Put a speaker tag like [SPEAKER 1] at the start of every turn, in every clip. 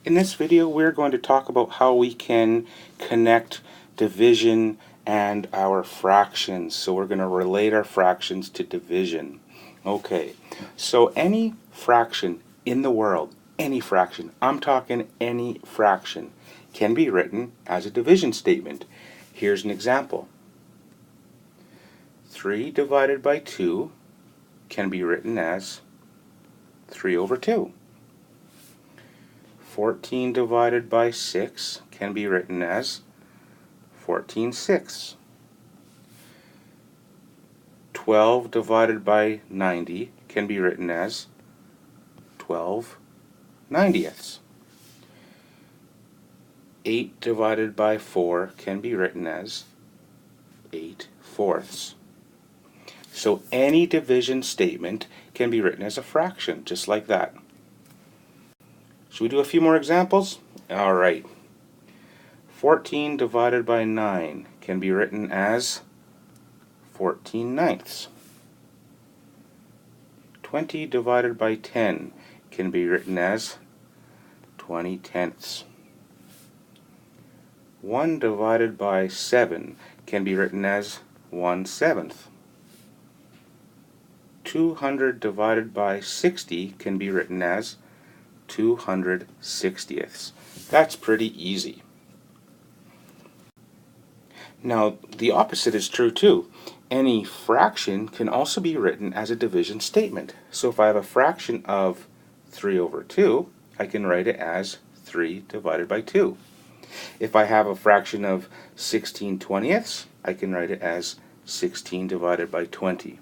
[SPEAKER 1] In this video, we're going to talk about how we can connect division and our fractions. So we're going to relate our fractions to division. Okay, so any fraction in the world, any fraction, I'm talking any fraction, can be written as a division statement. Here's an example. 3 divided by 2 can be written as 3 over 2. 14 divided by 6 can be written as 14/6. 12 divided by 90 can be written as 12/90ths. 8 divided by 4 can be written as 8/4. So any division statement can be written as a fraction, just like that. Should we do a few more examples? All right. 14 divided by 9 can be written as 14/9. 20 divided by 10 can be written as 20/10. 1 divided by 7 can be written as 1/7. 200 divided by 60 can be written as 260ths. That's pretty easy. Now, the opposite is true too. Any fraction can also be written as a division statement. So if I have a fraction of 3 over 2, I can write it as 3 divided by 2. If I have a fraction of 16/20ths, I can write it as 16 divided by 20.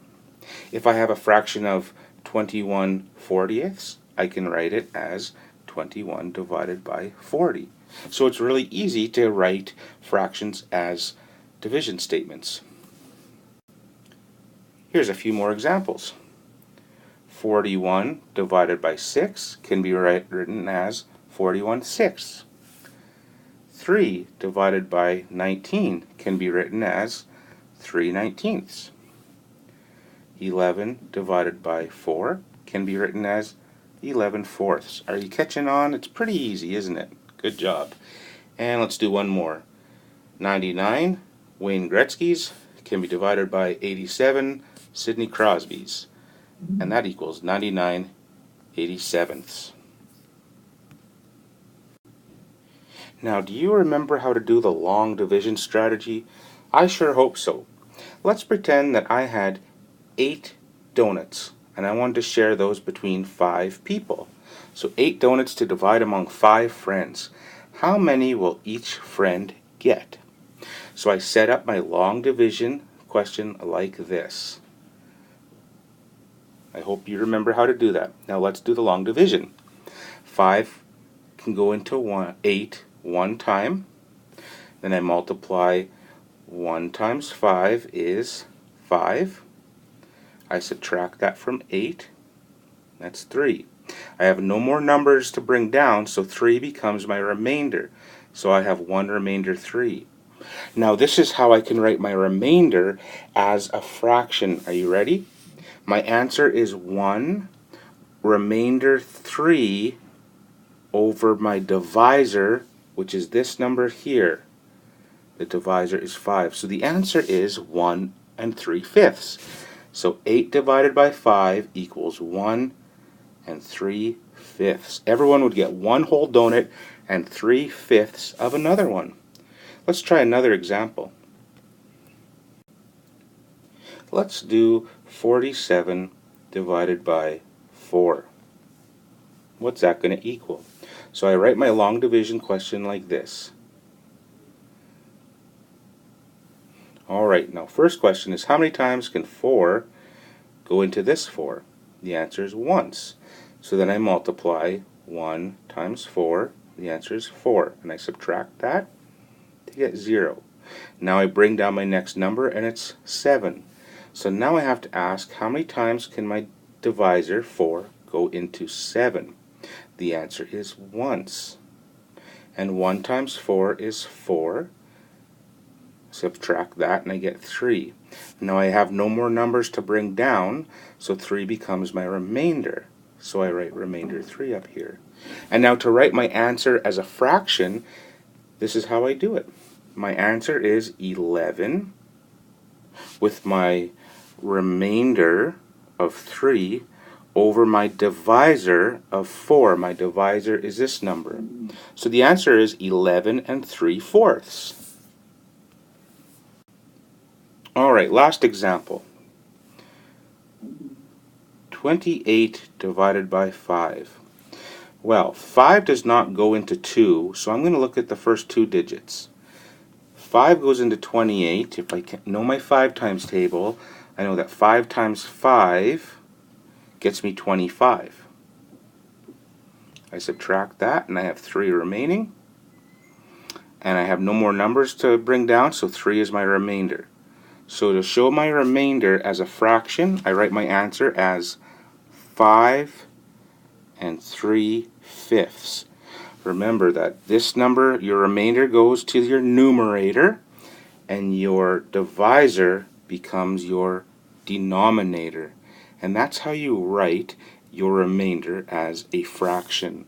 [SPEAKER 1] If I have a fraction of 21/40ths, I can write it as 21 divided by 40. So it's really easy to write fractions as division statements. Here's a few more examples. 41 divided by 6 can be written as 41/6. 3 divided by 19 can be written as 3/19. 11 divided by 4 can be written as 11/4. Are you catching on? It's pretty easy, isn't it? Good job. And let's do one more. 99 Wayne Gretzky's can be divided by 87 Sidney Crosby's, and that equals 99/87ths. Now, do you remember how to do the long division strategy? I sure hope so. Let's pretend that I had 8 donuts and I wanted to share those between 5 people. So 8 donuts to divide among 5 friends. How many will each friend get? So I set up my long division question like this. I hope you remember how to do that. Now let's do the long division. 5 can go into 8 one time. Then I multiply 1 times 5 is 5. I subtract that from 8. That's 3. I have no more numbers to bring down, so 3 becomes my remainder. So I have 1 remainder 3. Now this is how I can write my remainder as a fraction. Are you ready? My answer is 1 remainder 3 over my divisor, which is this number here. The divisor is 5. So the answer is 1 3/5. So 8 divided by 5 equals 1 3/5. Everyone would get 1 whole donut and 3/5 of another one. Let's try another example. Let's do 47 divided by 4. What's that going to equal? So I write my long division question like this. Alright, now first question is how many times can 4 go into this 4? The answer is once. So then I multiply 1 times 4. The answer is 4. And I subtract that to get 0. Now I bring down my next number and it's 7. So now I have to ask how many times can my divisor 4 go into 7? The answer is once. And 1 times 4 is 4. Subtract that and I get 3. Now I have no more numbers to bring down, so 3 becomes my remainder. So I write remainder 3 up here. And now to write my answer as a fraction, this is how I do it. My answer is 11 with my remainder of 3 over my divisor of 4. My divisor is this number. So the answer is 11 3/4. Alright, last example. 28 divided by 5. Well, 5 does not go into 2, so I'm going to look at the first 2 digits. 5 goes into 28. If I know my 5 times table, I know that 5 times 5 gets me 25. I subtract that and I have 3 remaining. And I have no more numbers to bring down, so 3 is my remainder. So to show my remainder as a fraction, I write my answer as 5 3/5. Remember that this number, your remainder, goes to your numerator, and your divisor becomes your denominator. And that's how you write your remainder as a fraction.